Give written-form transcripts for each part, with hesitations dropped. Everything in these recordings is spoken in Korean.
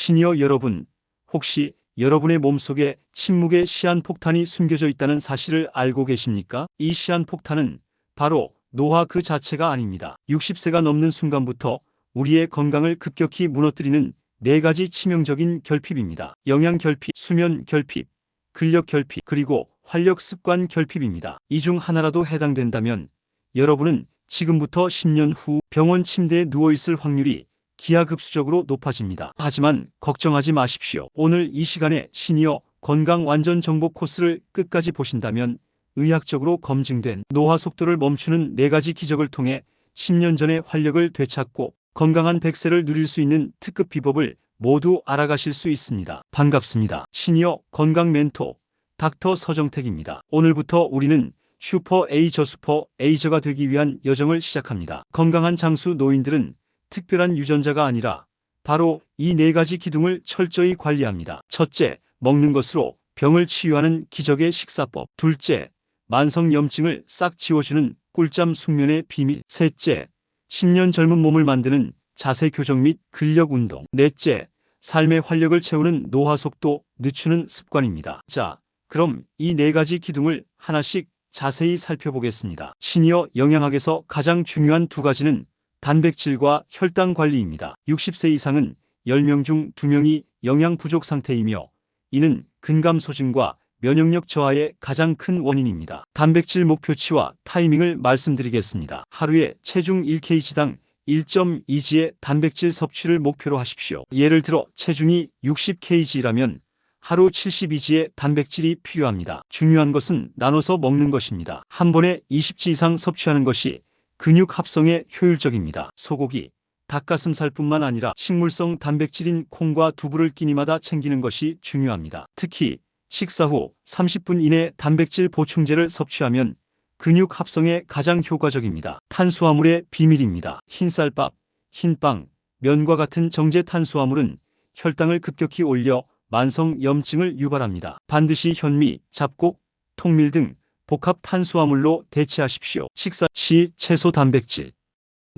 시니어 여러분, 혹시 여러분의 몸속에 침묵의 시한폭탄이 숨겨져 있다는 사실을 알고 계십니까? 이 시한폭탄은 바로 노화 그 자체가 아닙니다. 60세가 넘는 순간부터 우리의 건강을 급격히 무너뜨리는 4가지 치명적인 결핍입니다. 영양 결핍, 수면 결핍, 근력 결핍, 그리고 활력 습관 결핍입니다. 이 중 하나라도 해당된다면 여러분은 지금부터 10년 후 병원 침대에 누워있을 확률이 기하급수적으로 높아집니다. 하지만 걱정하지 마십시오. 오늘 이 시간에 시니어 건강 완전 정복 코스를 끝까지 보신다면 의학적으로 검증된 노화 속도를 멈추는 4가지 기적을 통해 10년 전의 활력을 되찾고 건강한 100세를 누릴 수 있는 특급 비법을 모두 알아가실 수 있습니다. 반갑습니다. 시니어 건강 멘토 닥터 서정택입니다. 오늘부터 우리는 슈퍼 에이저가 되기 위한 여정을 시작합니다. 건강한 장수 노인들은 특별한 유전자가 아니라 바로 이 4가지 기둥을 철저히 관리합니다. 첫째, 먹는 것으로 병을 치유하는 기적의 식사법. 둘째, 만성염증을 싹 지워주는 꿀잠 숙면의 비밀. 셋째, 10년 젊은 몸을 만드는 자세 교정 및 근력 운동. 넷째, 삶의 활력을 채우는 노화 속도 늦추는 습관입니다. 자, 그럼 이 4가지 기둥을 하나씩 자세히 살펴보겠습니다. 시니어 영양학에서 가장 중요한 2가지는 단백질과 혈당 관리입니다. 60세 이상은 10명 중 2명이 영양 부족 상태이며 이는 근감 소진과 면역력 저하의 가장 큰 원인입니다. 단백질 목표치와 타이밍을 말씀드리겠습니다. 하루에 체중 1kg당 1.2g의 단백질 섭취를 목표로 하십시오. 예를 들어 체중이 60kg라면 하루 72g의 단백질이 필요합니다. 중요한 것은 나눠서 먹는 것입니다. 한 번에 20g 이상 섭취하는 것이 근육 합성에 효율적입니다. 소고기, 닭가슴살뿐만 아니라 식물성 단백질인 콩과 두부를 끼니마다 챙기는 것이 중요합니다. 특히 식사 후 30분 이내 단백질 보충제를 섭취하면 근육 합성에 가장 효과적입니다. 탄수화물의 비밀입니다. 흰쌀밥, 흰빵, 면과 같은 정제 탄수화물은 혈당을 급격히 올려 만성염증을 유발합니다. 반드시 현미, 잡곡, 통밀 등 복합 탄수화물로 대체하십시오. 식사 시 채소 단백질,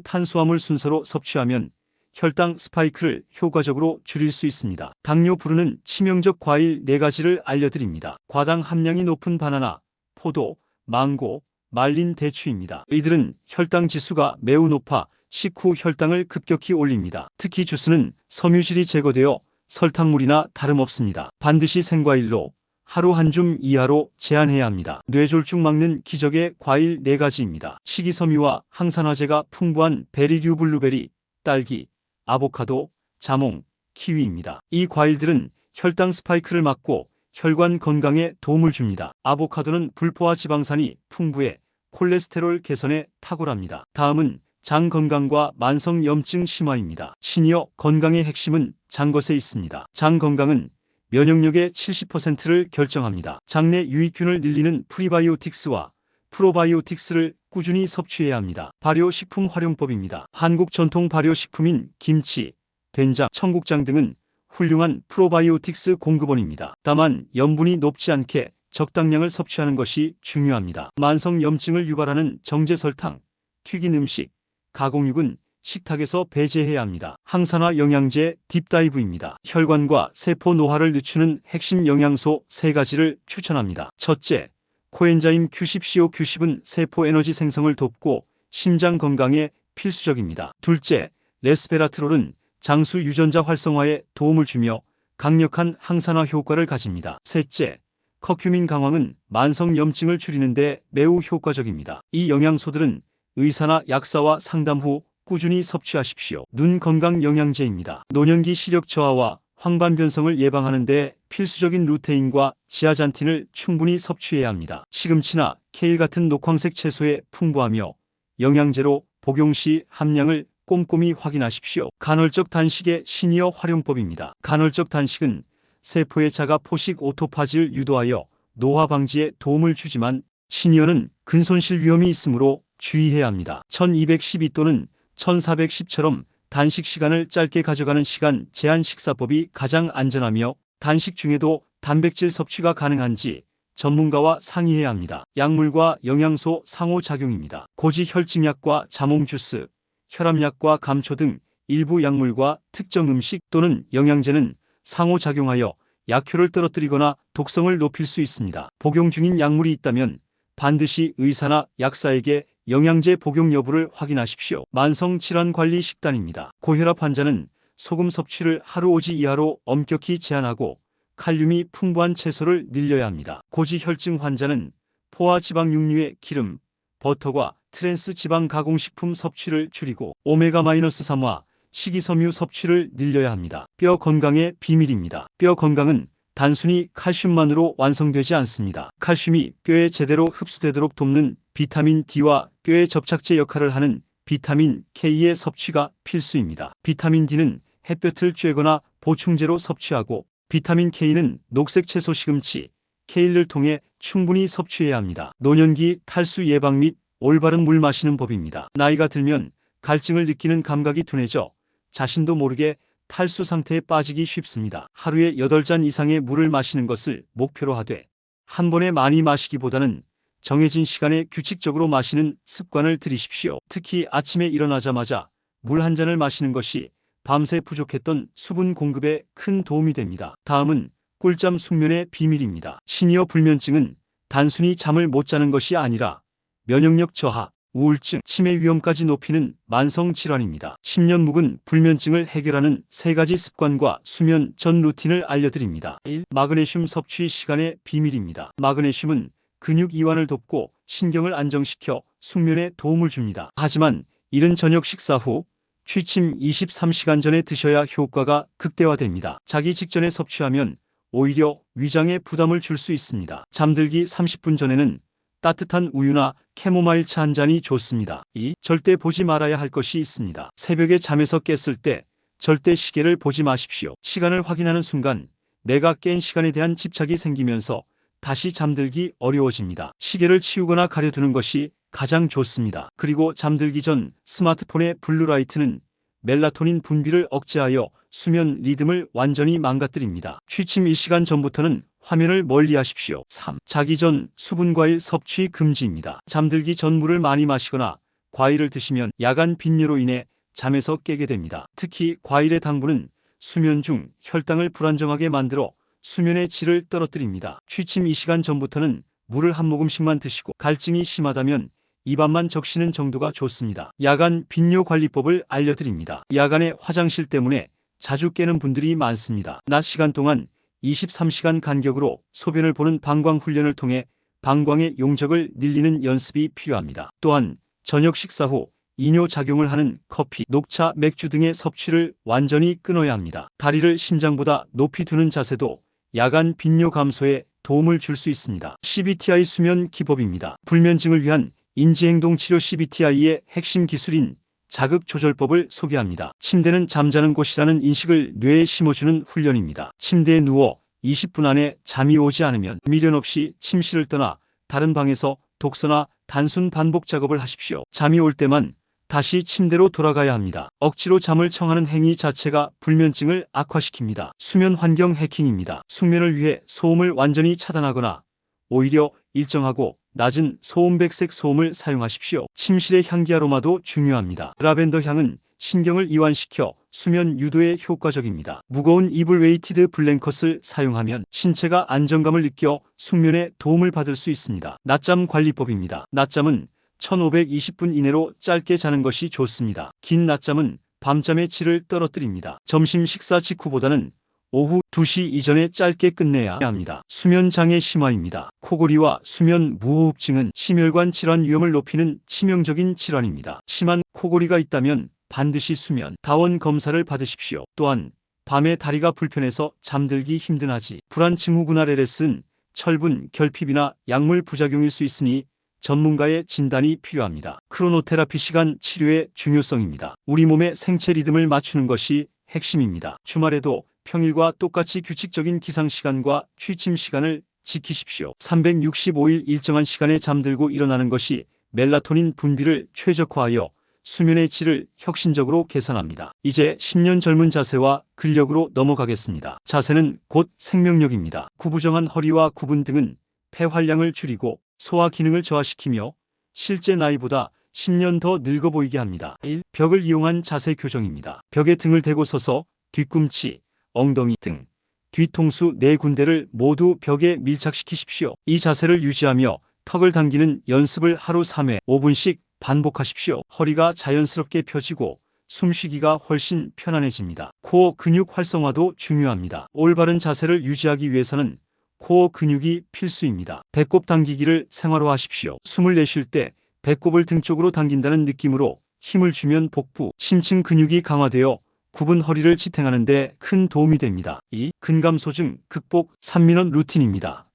탄수화물 순서로 섭취하면 혈당 스파이크를 효과적으로 줄일 수 있습니다. 당뇨 부르는 치명적 과일 4가지를 알려드립니다. 과당 함량이 높은 바나나, 포도, 망고, 말린 대추입니다. 이들은 혈당 지수가 매우 높아 식후 혈당을 급격히 올립니다. 특히 주스는 섬유질이 제거되어 설탕물이나 다름없습니다. 반드시 생과일로 하루 한 줌 이하로 제한해야 합니다. 뇌졸중 막는 기적의 과일 4가지입니다. 식이섬유와 항산화제가 풍부한 베리류 블루베리, 딸기, 아보카도, 자몽, 키위입니다. 이 과일들은 혈당 스파이크를 막고 혈관 건강에 도움을 줍니다. 아보카도는 불포화 지방산이 풍부해 콜레스테롤 개선에 탁월합니다. 다음은 장 건강과 만성염증 심화입니다. 시니어 건강의 핵심은 장 것에 있습니다. 장 건강은 면역력의 70%를 결정합니다. 장내 유익균을 늘리는 프리바이오틱스와 프로바이오틱스를 꾸준히 섭취해야 합니다. 발효식품 활용법입니다. 한국 전통 발효식품인 김치, 된장, 청국장 등은 훌륭한 프로바이오틱스 공급원입니다. 다만 염분이 높지 않게 적당량을 섭취하는 것이 중요합니다. 만성염증을 유발하는 정제설탕, 튀긴 음식, 가공육은 식탁에서 배제해야 합니다. 항산화 영양제 딥다이브입니다. 혈관과 세포 노화를 늦추는 핵심 영양소 3가지를 추천합니다. 첫째, 코엔자임 Q10CO Q10은 세포 에너지 생성을 돕고 심장 건강에 필수적입니다. 둘째, 레스베라트롤은 장수 유전자 활성화에 도움을 주며 강력한 항산화 효과를 가집니다. 셋째, 커큐민 강황은 만성염증을 줄이는 데 매우 효과적입니다. 이 영양소들은 의사나 약사와 상담 후 꾸준히 섭취하십시오. 눈 건강 영양제입니다. 노년기 시력 저하와 황반 변성을 예방하는 데 필수적인 루테인과 지아잔틴을 충분히 섭취해야 합니다. 시금치나 케일 같은 녹황색 채소에 풍부하며 영양제로 복용 시 함량을 꼼꼼히 확인하십시오. 간헐적 단식의 시니어 활용법입니다. 간헐적 단식은 세포의 자가 포식 오토파지를 유도하여 노화 방지에 도움을 주지만 시니어는 근손실 위험이 있으므로 주의해야 합니다. 1212 또는 1410처럼 단식 시간을 짧게 가져가는 시간 제한 식사법이 가장 안전하며 단식 중에도 단백질 섭취가 가능한지 전문가와 상의해야 합니다. 약물과 영양소 상호작용입니다. 고지혈증약과 자몽 주스, 혈압약과 감초 등 일부 약물과 특정 음식 또는 영양제는 상호작용하여 약효를 떨어뜨리거나 독성을 높일 수 있습니다. 복용 중인 약물이 있다면 반드시 의사나 약사에게 영양제 복용 여부를 확인하십시오. 만성질환관리 식단입니다. 고혈압 환자는 소금 섭취를 하루 5지 이하로 엄격히 제한하고 칼륨이 풍부한 채소를 늘려야 합니다. 고지혈증 환자는 포화 지방 육류의 기름, 버터과 트랜스 지방 가공식품 섭취를 줄이고 오메가-3와 식이섬유 섭취를 늘려야 합니다. 뼈 건강의 비밀입니다. 뼈 건강은 단순히 칼슘만으로 완성되지 않습니다. 칼슘이 뼈에 제대로 흡수되도록 돕는 비타민 D와 뼈의 접착제 역할을 하는 비타민 K의 섭취가 필수입니다. 비타민 D는 햇볕을 쬐거나 보충제로 섭취하고 비타민 K는 녹색 채소 시금치, 케일을 통해 충분히 섭취해야 합니다. 노년기 탈수 예방 및 올바른 물 마시는 법입니다. 나이가 들면 갈증을 느끼는 감각이 둔해져 자신도 모르게 탈수 상태에 빠지기 쉽습니다. 하루에 8잔 이상의 물을 마시는 것을 목표로 하되 한 번에 많이 마시기보다는 정해진 시간에 규칙적으로 마시는 습관을 들이십시오. 특히 아침에 일어나자마자 물 한 잔을 마시는 것이 밤새 부족했던 수분 공급에 큰 도움이 됩니다. 다음은 꿀잠 숙면의 비밀입니다. 시니어 불면증은 단순히 잠을 못 자는 것이 아니라 면역력 저하, 우울증, 치매 위험까지 높이는 만성 질환입니다. 10년 묵은 불면증을 해결하는 3가지 습관과 수면 전 루틴을 알려드립니다. 1. 마그네슘 섭취 시간의 비밀입니다. 마그네슘은 근육 이완을 돕고 신경을 안정시켜 숙면에 도움을 줍니다. 하지만 이른 저녁 식사 후 취침 23시간 전에 드셔야 효과가 극대화됩니다. 자기 직전에 섭취하면 오히려 위장에 부담을 줄 수 있습니다. 잠들기 30분 전에는 따뜻한 우유나 캐모마일 차 한 잔이 좋습니다. 2. 절대 보지 말아야 할 것이 있습니다. 새벽에 잠에서 깼을 때 절대 시계를 보지 마십시오. 시간을 확인하는 순간 내가 깬 시간에 대한 집착이 생기면서 다시 잠들기 어려워집니다. 시계를 치우거나 가려두는 것이 가장 좋습니다. 그리고 잠들기 전 스마트폰의 블루라이트는 멜라토닌 분비를 억제하여 수면 리듬을 완전히 망가뜨립니다. 취침 1시간 전부터는 화면을 멀리하십시오. 3. 자기 전 수분 과일 섭취 금지입니다. 잠들기 전 물을 많이 마시거나 과일을 드시면 야간 빈뇨로 인해 잠에서 깨게 됩니다. 특히 과일의 당분은 수면 중 혈당을 불안정하게 만들어 수면의 질을 떨어뜨립니다. 취침 2시간 전부터는 물을 한 모금씩만 드시고 갈증이 심하다면 입안만 적시는 정도가 좋습니다. 야간 빈뇨 관리법을 알려드립니다. 야간에 화장실 때문에 자주 깨는 분들이 많습니다. 낮 시간 동안 23시간 간격으로 소변을 보는 방광 훈련을 통해 방광의 용적을 늘리는 연습이 필요합니다. 또한 저녁 식사 후 이뇨 작용을 하는 커피, 녹차, 맥주 등의 섭취를 완전히 끊어야 합니다. 다리를 심장보다 높이 두는 자세도 야간 빈뇨 감소에 도움을 줄 수 있습니다. CBTI 수면 기법입니다. 불면증을 위한 인지행동 치료 CBTI의 핵심 기술인 자극조절법을 소개합니다. 침대는 잠자는 곳이라는 인식을 뇌에 심어주는 훈련입니다. 침대에 누워 20분 안에 잠이 오지 않으면 미련 없이 침실을 떠나 다른 방에서 독서나 단순 반복 작업을 하십시오. 잠이 올 때만 다시 침대로 돌아가야 합니다. 억지로 잠을 청하는 행위 자체가 불면증을 악화시킵니다. 수면 환경 해킹입니다. 숙면을 위해 소음을 완전히 차단하거나 오히려 일정하고 낮은 소음백색 소음을 사용하십시오. 침실의 향기 아로마도 중요합니다. 라벤더 향은 신경을 이완시켜 수면 유도에 효과적입니다. 무거운 이불 웨이티드 블랭컷을 사용하면 신체가 안정감을 느껴 숙면에 도움을 받을 수 있습니다. 낮잠 관리법입니다. 낮잠은 1520분 이내로 짧게 자는 것이 좋습니다. 긴 낮잠은 밤잠의 질을 떨어뜨립니다. 점심 식사 직후보다는 오후 2시 이전에 짧게 끝내야 합니다. 수면장애 심화입니다. 코골이와 수면 무호흡증은 심혈관 질환 위험을 높이는 치명적인 질환입니다. 심한 코골이가 있다면 반드시 수면 다원 검사를 받으십시오. 또한 밤에 다리가 불편해서 잠들기 힘든하지 불안 증후군 RLS는 철분, 결핍이나 약물 부작용일 수 있으니 전문가의 진단이 필요합니다. 크로노테라피 시간 치료의 중요성입니다. 우리 몸의 생체 리듬을 맞추는 것이 핵심입니다. 주말에도 평일과 똑같이 규칙적인 기상시간과 취침 시간을 지키십시오. 365일 일정한 시간에 잠들고 일어나는 것이 멜라토닌 분비를 최적화하여 수면의 질을 혁신적으로 개선합니다. 이제 10년 젊은 자세와 근력으로 넘어가겠습니다. 자세는 곧 생명력입니다. 구부정한 허리와 굽은 등은 폐활량을 줄이고 소화 기능을 저하시키며 실제 나이보다 10년 더 늙어 보이게 합니다. 1. 벽을 이용한 자세 교정입니다. 벽에 등을 대고 서서 뒤꿈치, 엉덩이 등, 뒤통수 4군데를 모두 벽에 밀착시키십시오. 이 자세를 유지하며 턱을 당기는 연습을 하루 3회 5분씩 반복하십시오. 허리가 자연스럽게 펴지고 숨쉬기가 훨씬 편안해집니다. 코어 근육 활성화도 중요합니다. 올바른 자세를 유지하기 위해서는 코어 근육이 필수입니다. 배꼽 당기기를 생활화하십시오. 숨을 내쉴 때 배꼽을 등 쪽으로 당긴다는 느낌으로 힘을 주면 복부, 심층 근육이 강화되어 굽은 허리를 지탱하는 데 큰 도움이 됩니다. 2. 근감소증 극복 3민원 루틴입니다.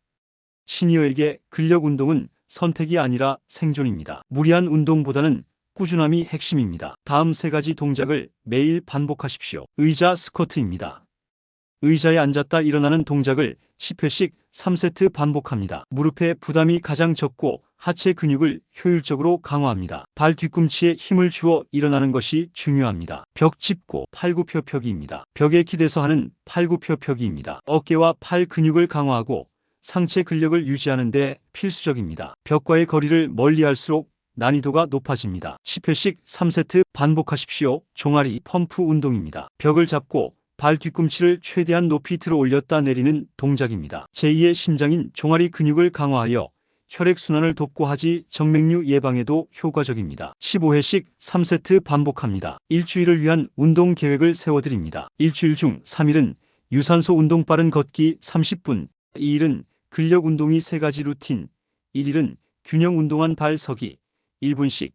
시니어에게 근력 운동은 선택이 아니라 생존입니다. 무리한 운동보다는 꾸준함이 핵심입니다. 다음 3가지 동작을 매일 반복하십시오. 의자 스쿼트입니다. 의자에 앉았다 일어나는 동작을 10회씩 3세트 반복합니다. 무릎에 부담이 가장 적고 하체 근육을 효율적으로 강화합니다. 발 뒤꿈치에 힘을 주어 일어나는 것이 중요합니다. 벽 짚고 팔굽혀펴기입니다. 벽에 기대서 하는 팔굽혀펴기입니다. 어깨와 팔 근육을 강화하고 상체 근력을 유지하는 데 필수적입니다. 벽과의 거리를 멀리할수록 난이도가 높아집니다. 10회씩 3세트 반복하십시오. 종아리 펌프 운동입니다. 벽을 잡고 발 뒤꿈치를 최대한 높이 들어 올렸다 내리는 동작입니다. 제2의 심장인 종아리 근육을 강화하여 혈액순환을 돕고 하지 정맥류 예방에도 효과적입니다. 15회씩 3세트 반복합니다. 일주일을 위한 운동 계획을 세워드립니다. 일주일 중 3일은 유산소 운동 빠른 걷기 30분, 2일은 근력 운동이 3가지 루틴, 1일은 균형 운동한 발 서기 1분씩,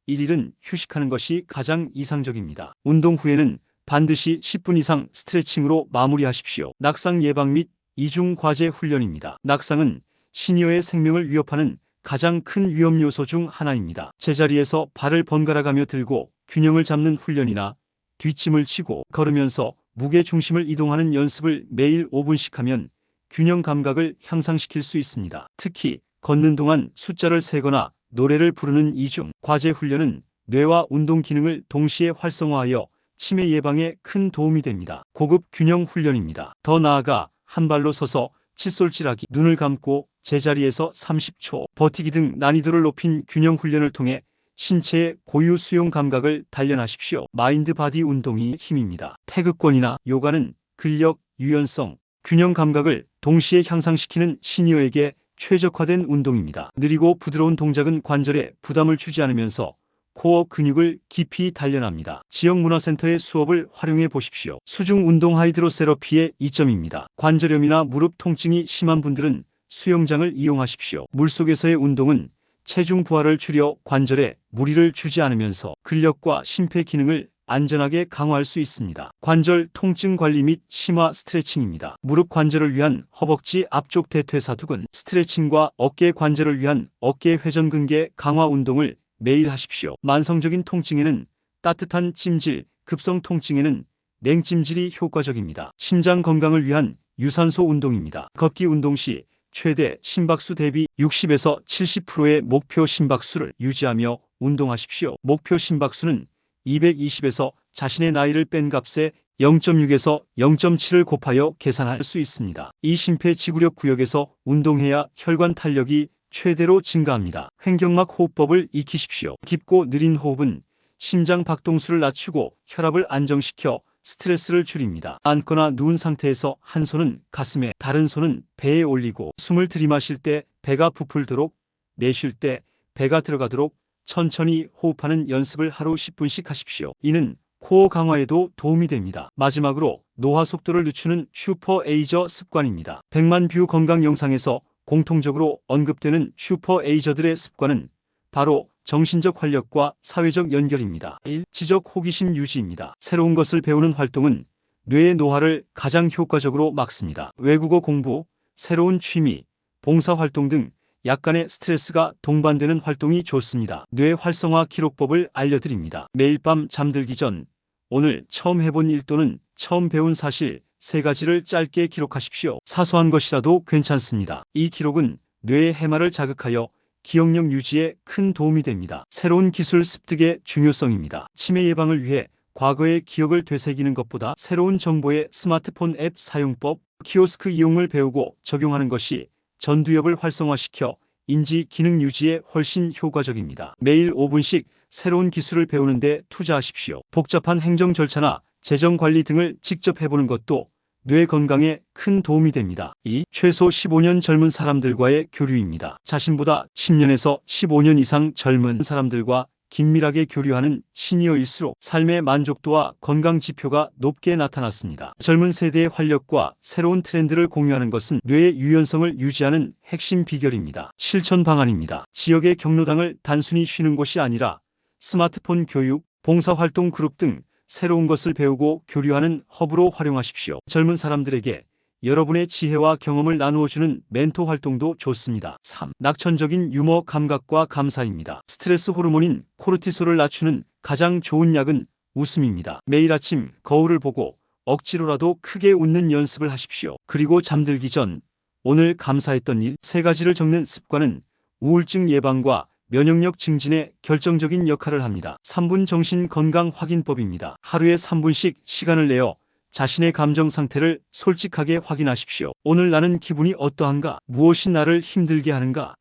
1일은 휴식하는 것이 가장 이상적입니다. 운동 후에는 반드시 10분 이상 스트레칭으로 마무리하십시오. 낙상 예방 및 이중 과제 훈련입니다. 낙상은 시니어의 생명을 위협하는 가장 큰 위험 요소 중 하나입니다. 제자리에서 발을 번갈아가며 들고 균형을 잡는 훈련이나 뒷짐을 치고 걸으면서 무게 중심을 이동하는 연습을 매일 5분씩 하면 균형 감각을 향상시킬 수 있습니다. 특히 걷는 동안 숫자를 세거나 노래를 부르는 이중 과제 훈련은 뇌와 운동 기능을 동시에 활성화하여 치매 예방에 큰 도움이 됩니다. 고급 균형 훈련입니다. 더 나아가 한 발로 서서 칫솔질하기, 눈을 감고 제자리에서 30초 버티기 등 난이도를 높인 균형 훈련을 통해 신체의 고유 수용 감각을 단련하십시오. 마인드 바디 운동이 힘입니다. 태극권이나 요가는 근력, 유연성, 균형 감각을 동시에 향상시키는 시니어에게 최적화된 운동입니다. 느리고 부드러운 동작은 관절에 부담을 주지 않으면서 코어 근육을 깊이 단련합니다. 지역문화센터의 수업을 활용해 보십시오. 수중 운동 하이드로세러피의 이점입니다. 관절염이나 무릎 통증이 심한 분들은 수영장을 이용하십시오. 물속에서의 운동은 체중 부하를 줄여 관절에 무리를 주지 않으면서 근력과 심폐 기능을 안전하게 강화할 수 있습니다. 관절 통증 관리 및 심화 스트레칭입니다. 무릎 관절을 위한 허벅지 앞쪽 대퇴사두근 스트레칭과 어깨 관절을 위한 어깨 회전근개 강화 운동을 매일 하십시오. 만성적인 통증에는 따뜻한 찜질, 급성 통증에는 냉찜질이 효과적입니다. 심장 건강을 위한 유산소 운동입니다. 걷기 운동 시 최대 심박수 대비 60에서 70%의 목표 심박수를 유지하며 운동하십시오. 목표 심박수는 220에서 자신의 나이를 뺀 값에 0.6에서 0.7을 곱하여 계산할 수 있습니다. 이 심폐지구력 구역에서 운동해야 혈관 탄력이 최대로 증가합니다. 횡격막 호흡법을 익히십시오. 깊고 느린 호흡은 심장 박동수를 낮추고 혈압을 안정시켜 스트레스를 줄입니다. 앉거나 누운 상태에서 한 손은 가슴에, 다른 손은 배에 올리고 숨을 들이마실 때 배가 부풀도록, 내쉴 때 배가 들어가도록 천천히 호흡하는 연습을 하루 10분씩 하십시오. 이는 코어 강화에도 도움이 됩니다. 마지막으로 노화 속도를 늦추는 슈퍼 에이저 습관입니다. 100만 뷰 건강 영상에서 공통적으로 언급되는 슈퍼 에이저들의 습관은 바로 정신적 활력과 사회적 연결입니다. 1. 지적 호기심 유지입니다. 새로운 것을 배우는 활동은 뇌의 노화를 가장 효과적으로 막습니다. 외국어 공부, 새로운 취미, 봉사활동 등 약간의 스트레스가 동반되는 활동이 좋습니다. 뇌 활성화 기록법을 알려드립니다. 매일 밤 잠들기 전 오늘 처음 해본 일 또는 처음 배운 사실 3가지를 짧게 기록하십시오. 사소한 것이라도 괜찮습니다. 이 기록은 뇌의 해마를 자극하여 기억력 유지에 큰 도움이 됩니다. 새로운 기술 습득의 중요성입니다. 치매 예방을 위해 과거의 기억을 되새기는 것보다 새로운 정보의 스마트폰 앱 사용법, 키오스크 이용을 배우고 적용하는 것이 전두엽을 활성화시켜 인지 기능 유지에 훨씬 효과적입니다. 매일 5분씩 새로운 기술을 배우는 데 투자하십시오. 복잡한 행정 절차나 재정 관리 등을 직접 해보는 것도 뇌 건강에 큰 도움이 됩니다. 2. 최소 15년 젊은 사람들과의 교류입니다. 자신보다 10년에서 15년 이상 젊은 사람들과 긴밀하게 교류하는 시니어일수록 삶의 만족도와 건강 지표가 높게 나타났습니다. 젊은 세대의 활력과 새로운 트렌드를 공유하는 것은 뇌의 유연성을 유지하는 핵심 비결입니다. 실천 방안입니다. 지역의 경로당을 단순히 쉬는 곳이 아니라 스마트폰 교육, 봉사활동 그룹 등 새로운 것을 배우고 교류하는 허브로 활용하십시오. 젊은 사람들에게 여러분의 지혜와 경험을 나누어주는 멘토 활동도 좋습니다. 3. 낙천적인 유머 감각과 감사입니다. 스트레스 호르몬인 코르티솔을 낮추는 가장 좋은 약은 웃음입니다. 매일 아침 거울을 보고 억지로라도 크게 웃는 연습을 하십시오. 그리고 잠들기 전 오늘 감사했던 일 3가지를 적는 습관은 우울증 예방과 면역력 증진에 결정적인 역할을 합니다. 3분 정신 건강 확인법입니다. 하루에 3분씩 시간을 내어 자신의 감정 상태를 솔직하게 확인하십시오. 오늘 나는 기분이 어떠한가? 무엇이 나를 힘들게 하는가?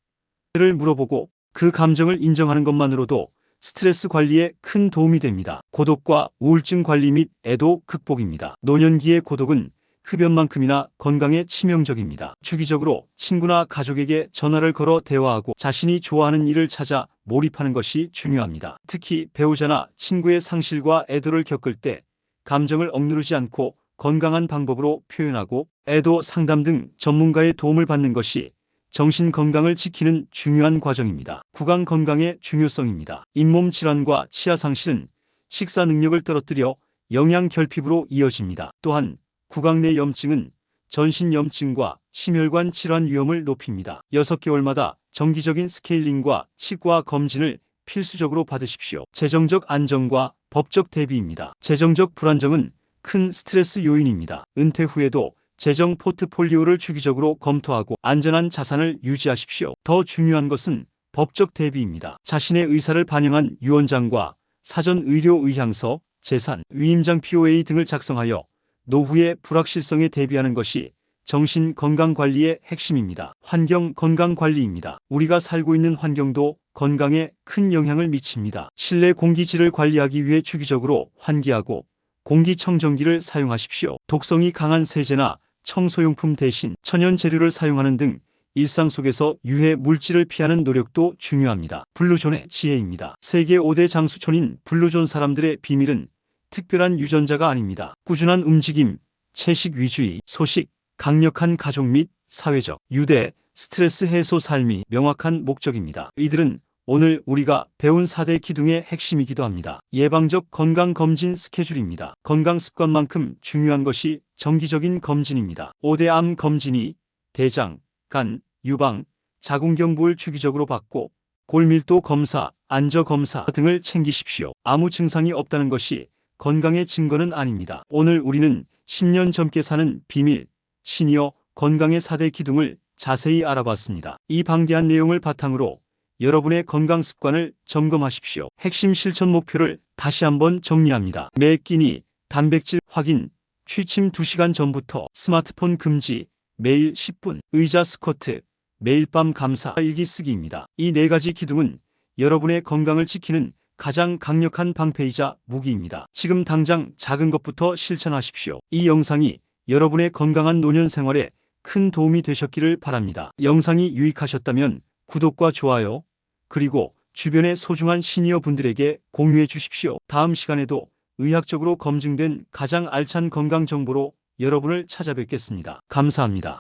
를 물어보고 그 감정을 인정하는 것만으로도 스트레스 관리에 큰 도움이 됩니다. 고독과 우울증 관리 및 애도 극복입니다. 노년기의 고독은 흡연만큼이나 건강에 치명적입니다. 주기적으로 친구나 가족에게 전화를 걸어 대화하고 자신이 좋아하는 일을 찾아 몰입하는 것이 중요합니다. 특히 배우자나 친구의 상실과 애도를 겪을 때 감정을 억누르지 않고 건강한 방법으로 표현하고 애도 상담 등 전문가의 도움을 받는 것이 정신 건강을 지키는 중요한 과정입니다. 구강 건강의 중요성입니다. 잇몸 질환과 치아 상실은 식사 능력을 떨어뜨려 영양 결핍으로 이어집니다. 또한 구강 내 염증은 전신 염증과 심혈관 질환 위험을 높입니다. 6개월마다 정기적인 스케일링과 치과 검진을 필수적으로 받으십시오. 재정적 안정과 법적 대비입니다. 재정적 불안정은 큰 스트레스 요인입니다. 은퇴 후에도 재정 포트폴리오를 주기적으로 검토하고 안전한 자산을 유지하십시오. 더 중요한 것은 법적 대비입니다. 자신의 의사를 반영한 유언장과 사전 의료 의향서, 재산, 위임장 POA 등을 작성하여 노후의 불확실성에 대비하는 것이 정신 건강 관리의 핵심입니다. 환경 건강 관리입니다. 우리가 살고 있는 환경도 건강에 큰 영향을 미칩니다. 실내 공기질을 관리하기 위해 주기적으로 환기하고 공기청정기를 사용하십시오. 독성이 강한 세제나 청소용품 대신 천연 재료를 사용하는 등 일상 속에서 유해 물질을 피하는 노력도 중요합니다. 블루존의 지혜입니다. 세계 5대 장수촌인 블루존 사람들의 비밀은 특별한 유전자가 아닙니다. 꾸준한 움직임, 채식 위주의, 소식, 강력한 가족 및 사회적 유대, 스트레스 해소 삶이 명확한 목적입니다. 이들은 오늘 우리가 배운 4대 기둥의 핵심이기도 합니다. 예방적 건강검진 스케줄입니다. 건강습관만큼 중요한 것이 정기적인 검진입니다. 5대 암 검진이 대장, 간, 유방, 자궁경부를 주기적으로 받고 골밀도 검사, 안저 검사 등을 챙기십시오. 아무 증상이 없다는 것이 건강의 증거는 아닙니다. 오늘 우리는 10년 젊게 사는 비밀, 시니어 건강의 4대 기둥을 자세히 알아봤습니다. 이 방대한 내용을 바탕으로 여러분의 건강 습관을 점검하십시오. 핵심 실천 목표를 다시 한번 정리합니다. 매 끼니, 단백질 확인, 취침 2시간 전부터 스마트폰 금지, 매일 10분, 의자 스쿼트, 매일 밤 감사 일기 쓰기입니다. 이 4가지 기둥은 여러분의 건강을 지키는 가장 강력한 방패이자 무기입니다. 지금 당장 작은 것부터 실천하십시오. 이 영상이 여러분의 건강한 노년 생활에 큰 도움이 되셨기를 바랍니다. 영상이 유익하셨다면 구독과 좋아요, 그리고 주변의 소중한 시니어 분들에게 공유해 주십시오. 다음 시간에도 의학적으로 검증된 가장 알찬 건강 정보로 여러분을 찾아뵙겠습니다. 감사합니다.